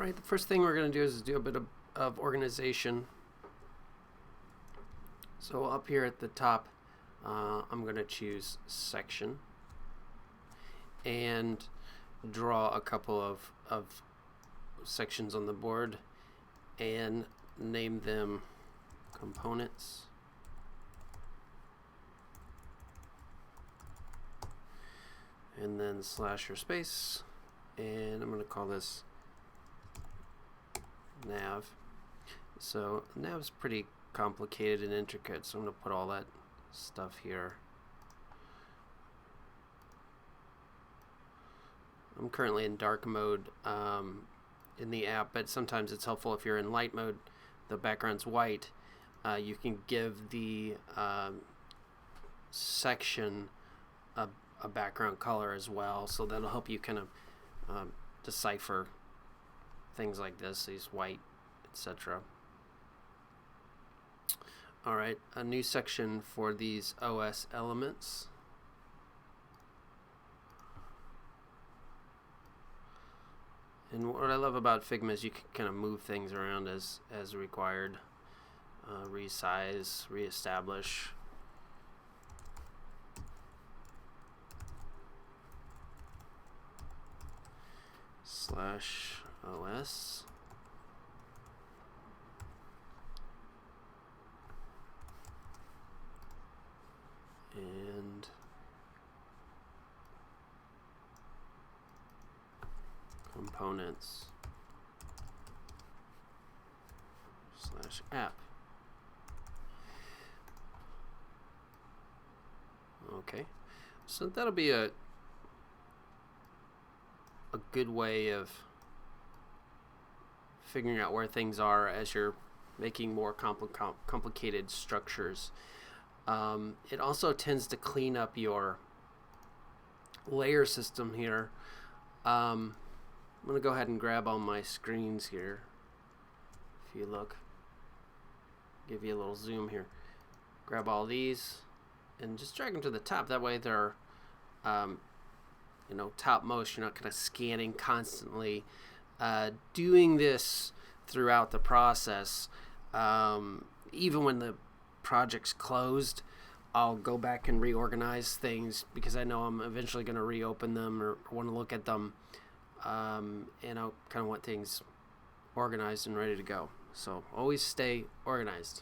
Alright, the first thing we're going to do is do a bit of organization. So up here at the top, I'm going to choose section and draw a couple of sections on the board and name them components. And then slash or space, and I'm going to call this nav. So nav's pretty complicated and intricate, so I'm going to put all that stuff here. I'm currently in dark mode in the app, but sometimes it's helpful if you're in light mode, the background's white, you can give the section a background color as well, so that'll help you kind of decipher things like this, these white, etc. Alright, a new section for these OS elements. And what I love about Figma is you can kind of move things around as required. Resize, reestablish. /OS. And components /app. Okay, so that'll be a good way of figuring out where things are as you're making more complicated structures. It also tends to clean up your layer system here. I'm going to go ahead and grab all my screens here. If you look, give you a little zoom here. Grab all these and just drag them to the top. That way they're topmost. You're not kind of scanning constantly. Doing this throughout the process, even when the project's closed, I'll go back and reorganize things because I know I'm eventually going to reopen them or want to look at them, and I'll kind of want things organized and ready to go. So always stay organized.